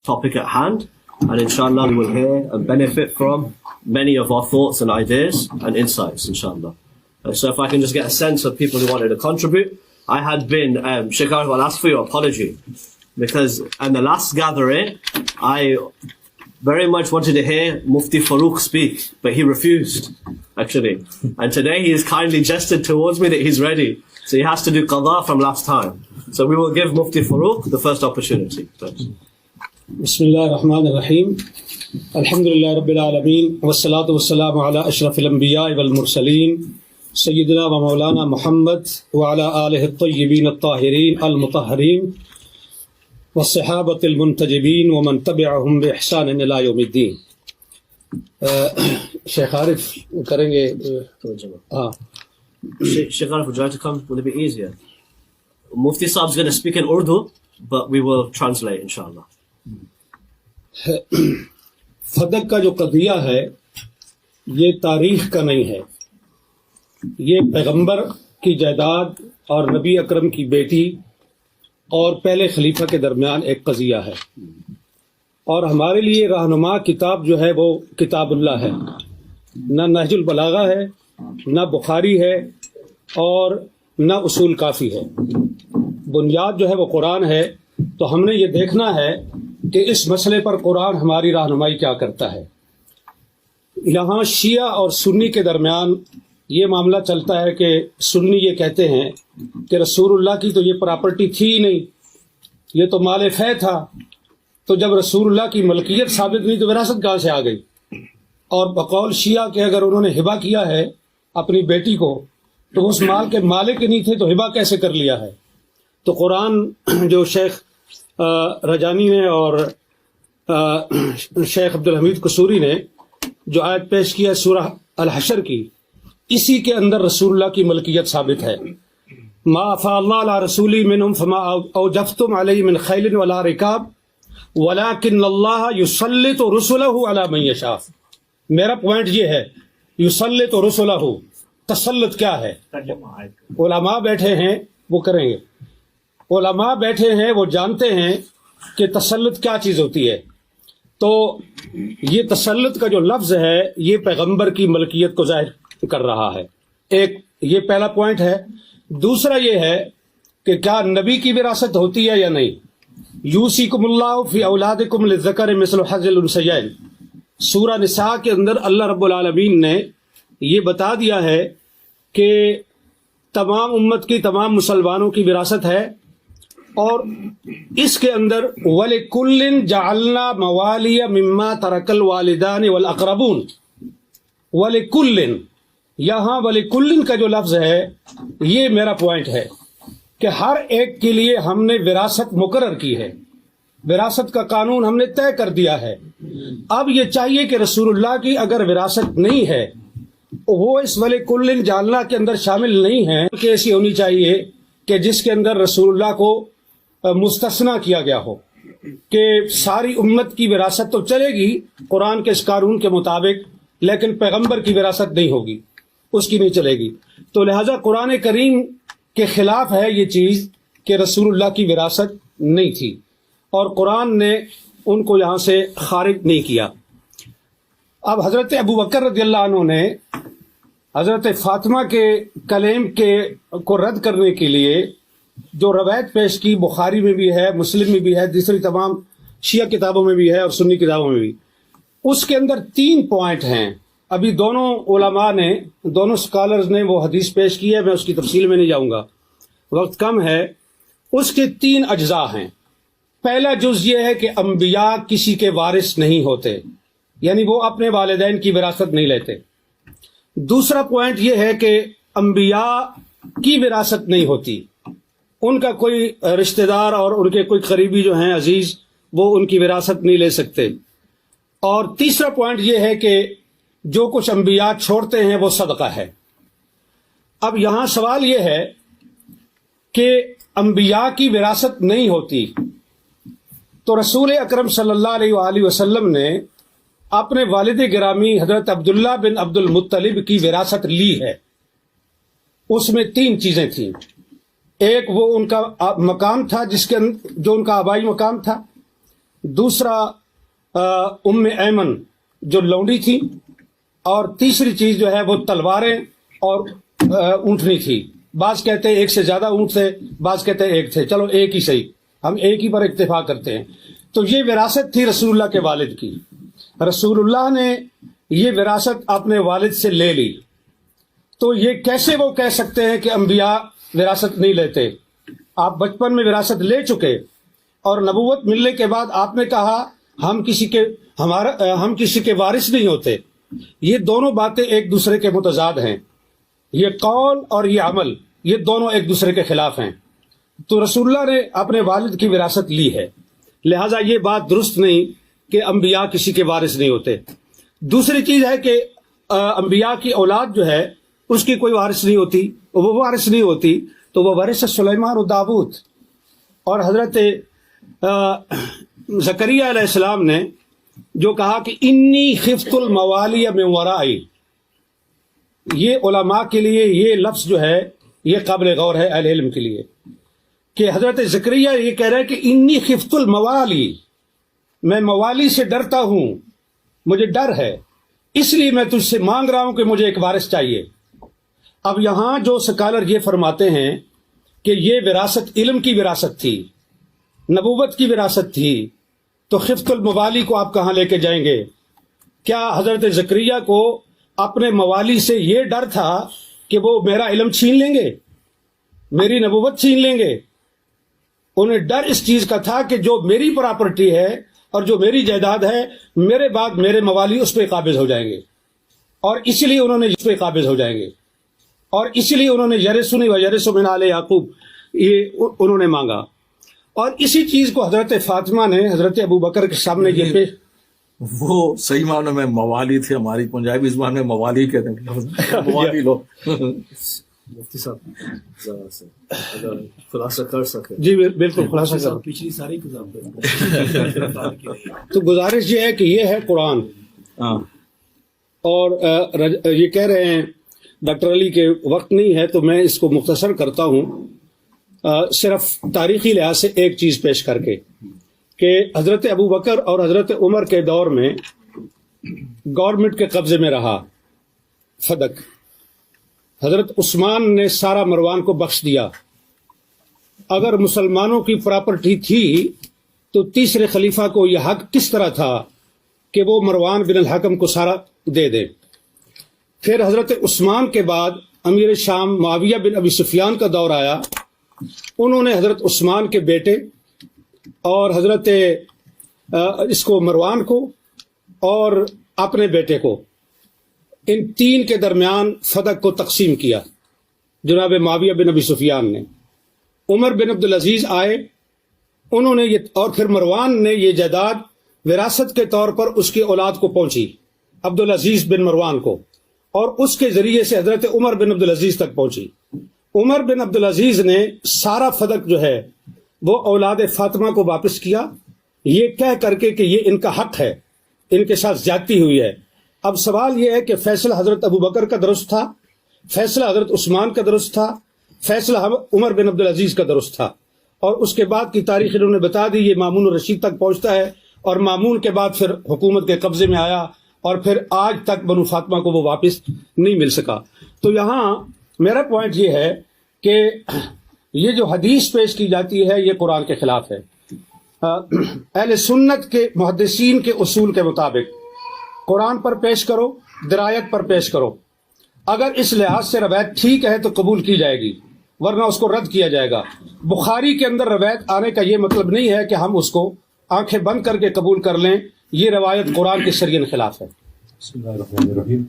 topic at hand, and inshallah we will hear and benefit from many of our thoughts and ideas and insights, inshallah. So if I can just get a sense of people who wanted to contribute. I had been, Sheikh Arif, I'll ask for your apology, because in the last gathering, I very much wanted to hear Mufti Farooq speak, but he refused, actually. And today he has kindly gestured towards me that he's ready. So he has to do qada from last time. So we will give Mufti Farooq the first opportunity. Thanks. Bismillah ar-Rahman ar-Rahim. Alhamdulillah Rabbil Alameen. Wassalatu wassalamu ala ashraf al-anbiya wal mursaleen. Sayyidina wa Maulana Muhammad wa ala alihi at-tayyibin at-tahirin al-mutahharin. والصحابة المنتجبين ومن تبعهم بإحسان إلى يوم الدين. شیخ عارف کریں گے. Sheikh Arif, would you like to come? Will it be easier? Mufti Saab is going to speak in Urdu, but we will translate, inshallah. فدق کا جو قضیہ ہے یہ تاریخ کا نہیں ہے، یہ پیغمبر کی جائیداد اور نبی اکرم کی بیٹی اور پہلے خلیفہ کے درمیان ایک قضیہ ہے، اور ہمارے لیے رہنما کتاب جو ہے وہ کتاب اللہ ہے، نہ نہج البلاغہ ہے، نہ بخاری ہے، اور نہ اصول کافی ہے. بنیاد جو ہے وہ قرآن ہے. تو ہم نے یہ دیکھنا ہے کہ اس مسئلے پر قرآن ہماری رہنمائی کیا کرتا ہے. یہاں شیعہ اور سنی کے درمیان یہ معاملہ چلتا ہے کہ سنی یہ کہتے ہیں کہ رسول اللہ کی تو یہ پراپرٹی تھی ہی نہیں، یہ تو مال فے تھا، تو جب رسول اللہ کی ملکیت ثابت نہیں تو وراثت کہاں سے آ گئی. اور بقول شیعہ کہ اگر انہوں نے ہبہ کیا ہے اپنی بیٹی کو تو اس مال کے مالک نہیں تھے تو ہبہ کیسے کر لیا ہے. تو قرآن جو شیخ رجانی نے اور شیخ عبدالحمید قصوری نے جو آیت پیش کی ہے سورہ الحشر کی، اسی کے اندر رسول اللہ کی ملکیت ثابت ہے. ما افاء اللہ علی رسولی منہم فما اوجفتم علیہ من خیل ولا رکاب ولکن اللہ یسلط رسلہ علی من یشاء. میرا پوائنٹ یہ ہے یسلط رسلہ، تسلط کیا ہے؟ علماء بیٹھے ہیں وہ کریں گے، علماء بیٹھے ہیں وہ جانتے ہیں کہ تسلط کیا چیز ہوتی ہے. تو یہ تسلط کا جو لفظ ہے یہ پیغمبر کی ملکیت کو ظاہر کر رہا ہے. ایک یہ پہلا پوائنٹ ہے. دوسرا یہ ہے کہ کیا نبی کی وراثت ہوتی ہے یا نہیں. یوصیکم اللہ فی اولادکم للذکر مثل حظ الانثیین، سورہ نساء کے اندر اللہ رب العالمین نے یہ بتا دیا ہے کہ تمام امت کی، تمام مسلمانوں کی وراثت ہے، اور اس کے اندر وَلِكُلٍّ جَعَلْنَا مَوَالِيَ مِمَّا تَرَكَ الْوَالِدَانِ وَالْأَقْرَبُونَ. وَلِكُلٍّ، یہاں وَلِكُلٍّ کا جو لفظ ہے یہ میرا پوائنٹ ہے کہ ہر ایک کے لیے ہم نے وراثت مقرر کی ہے، وراثت کا قانون ہم نے طے کر دیا ہے. اب یہ چاہیے کہ رسول اللہ کی اگر وراثت نہیں ہے وہ اس وَلِكُلٍّ جَعَلْنَا کے اندر شامل نہیں ہے، کہ ایسی ہونی چاہیے کہ جس کے اندر رسول اللہ کو مستثنا کیا گیا ہو کہ ساری امت کی وراثت تو چلے گی قرآن کے اس قانون کے مطابق، لیکن پیغمبر کی وراثت نہیں ہوگی، اس کی نہیں چلے گی. تو لہذا قرآن کریم کے خلاف ہے یہ چیز کہ رسول اللہ کی وراثت نہیں تھی، اور قرآن نے ان کو یہاں سے خارج نہیں کیا. اب حضرت ابو بکر رضی اللہ عنہ نے حضرت فاطمہ کے کلیم کو رد کرنے کے لیے جو روایت پیش کی، بخاری میں بھی ہے، مسلم میں بھی ہے، دوسری تمام شیعہ کتابوں میں بھی ہے اور سنی کتابوں میں بھی، اس کے اندر 3 پوائنٹ ہیں. ابھی دونوں علماء نے، دونوں سکالرز نے وہ حدیث پیش کی ہے، میں اس کی تفصیل میں نہیں جاؤں گا، وقت کم ہے. اس کے 3 اجزاء ہیں. پہلا جز یہ ہے کہ انبیاء کسی کے وارث نہیں ہوتے، یعنی وہ اپنے والدین کی وراثت نہیں لیتے. دوسرا پوائنٹ یہ ہے کہ انبیاء کی وراثت نہیں ہوتی، ان کا کوئی رشتہ دار اور ان کے کوئی قریبی جو ہیں عزیز وہ ان کی وراثت نہیں لے سکتے. اور تیسرا پوائنٹ یہ ہے کہ جو کچھ انبیاء چھوڑتے ہیں وہ صدقہ ہے. اب یہاں سوال یہ ہے کہ انبیاء کی وراثت نہیں ہوتی تو رسول اکرم صلی اللہ علیہ وآلہ وسلم نے اپنے والد گرامی حضرت عبداللہ بن عبد المطلب کی وراثت لی ہے. اس میں 3 چیزیں تھیں. ایک وہ ان کا مقام تھا جو ان کا آبائی مقام تھا. دوسرا ایمن جو لونڈی تھی، اور تیسری چیز جو ہے وہ تلواریں اور اونٹنی تھی. بعض کہتے ہیں ایک سے زیادہ اونٹ تھے، بعض کہتے ہیں ایک تھے، چلو ایک ہی صحیح، ہم ایک ہی پر اتفاق کرتے ہیں. تو یہ وراثت تھی رسول اللہ کے والد کی. رسول اللہ نے یہ وراثت اپنے والد سے لے لی. تو یہ کیسے وہ کہہ سکتے ہیں کہ انبیاء وراثت نہیں لیتے؟ آپ بچپن میں وراثت لے چکے اور نبوت ملنے کے بعد آپ نے کہا ہم کسی کے وارث نہیں ہوتے. یہ دونوں باتیں ایک دوسرے کے متضاد ہیں. یہ قول اور یہ عمل، یہ دونوں ایک دوسرے کے خلاف ہیں. تو رسول اللہ نے اپنے والد کی وراثت لی ہے، لہٰذا یہ بات درست نہیں کہ انبیاء کسی کے وارث نہیں ہوتے. دوسری چیز ہے کہ انبیاء کی اولاد جو ہے اس کی کوئی وارث نہیں ہوتی، وہ وارث نہیں ہوتی، تو وہ وارث سلیمان و داؤد. اور حضرت زکریا علیہ السلام نے جو کہا کہ انی خفت الموالی من ورائی، یہ علماء کے لیے یہ لفظ جو ہے یہ قابل غور ہے اہل علم کے لیے، کہ حضرت زکریا یہ کہہ رہے ہیں کہ انی خفت الموالی، میں موالی سے ڈرتا ہوں، مجھے ڈر ہے، اس لیے میں تجھ سے مانگ رہا ہوں کہ مجھے ایک وارث چاہیے. اب یہاں جو سکالر یہ فرماتے ہیں کہ یہ وراثت علم کی وراثت تھی، نبوت کی وراثت تھی، تو خفت الموالی کو آپ کہاں لے کے جائیں گے؟ کیا حضرت زکریا کو اپنے موالی سے یہ ڈر تھا کہ وہ میرا علم چھین لیں گے، میری نبوت چھین لیں گے؟ انہیں ڈر اس چیز کا تھا کہ جو میری پراپرٹی ہے اور جو میری جائیداد ہے، میرے بعد میرے موالی اس پہ قابض ہو جائیں گے، اور اسی لیے انہوں نے اس پہ قابض ہو جائیں گے، اور اسی لیے انہوں نے یرثنی و یرث من آل یعقوب یہ انہوں نے مانگا. اور اسی چیز کو حضرت فاطمہ نے حضرت ابو بکر کے سامنے یہ پیش، وہ صحیح معنی میں موالی تھے، ہماری پنجابی زبان میں موالی کہتے ہیں، موالی لو. مفتی صاحب ذرا سے اگر خلاصہ کر سکے. جی بالکل خلاصہ کر. پچھلی ساری کتاب تو گزارش یہ ہے کہ یہ ہے قرآن، اور یہ کہہ رہے ہیں ڈاکٹر علی کے وقت نہیں ہے تو میں اس کو مختصر کرتا ہوں، صرف تاریخی لحاظ سے ایک چیز پیش کر کے، کہ حضرت ابو بکر اور حضرت عمر کے دور میں گورنمنٹ کے قبضے میں رہا فدق. حضرت عثمان نے سارا مروان کو بخش دیا. اگر مسلمانوں کی پراپرٹی تھی تو تیسرے خلیفہ کو یہ حق کس طرح تھا کہ وہ مروان بن الحکم کو سارا دے دے؟ پھر حضرت عثمان کے بعد امیر شام معاویہ بن ابی سفیان کا دور آیا. انہوں نے حضرت عثمان کے بیٹے اور حضرت اس کو مروان کو اور اپنے بیٹے کو، ان تین کے درمیان فدق کو تقسیم کیا جناب معاویہ بن ابی سفیان نے. عمر بن عبدالعزیز آئے، انہوں نے یہ، اور پھر مروان نے یہ جائیداد وراثت کے طور پر اس کی اولاد کو پہنچی، عبدالعزیز بن مروان کو، اور اس کے ذریعے سے حضرت عمر بن عبدالعزیز تک پہنچی. عمر بن عبدالعزیز نے سارا فدق جو ہے وہ اولاد فاطمہ کو واپس کیا، یہ کہہ کر کے کہ یہ ان کا حق ہے، ان کے ساتھ زیادتی ہوئی ہے. اب سوال یہ ہے کہ فیصلہ حضرت ابو بکر کا درست تھا، فیصلہ حضرت عثمان کا درست تھا، فیصلہ عمر بن عبدالعزیز کا درست تھا، اور اس کے بعد کی تاریخ انہوں نے بتا دی. یہ مامون الرشید تک پہنچتا ہے، اور مامون کے بعد پھر حکومت کے قبضے میں آیا، اور پھر آج تک بنو فاطمہ کو وہ واپس نہیں مل سکا. تو یہاں میرا پوائنٹ یہ ہے کہ یہ جو حدیث پیش کی جاتی ہے یہ قرآن کے خلاف ہے. اہل سنت کے محدثین کے اصول کے مطابق قرآن پر پیش کرو، درایت پر پیش کرو. اگر اس لحاظ سے روایت ٹھیک ہے تو قبول کی جائے گی، ورنہ اس کو رد کیا جائے گا. بخاری کے اندر روایت آنے کا یہ مطلب نہیں ہے کہ ہم اس کو آنکھیں بند کر کے قبول کر لیں. یہ روایت قرآن کے شریعت خلاف ہے. بسم اللہ الرحمن الرحیم.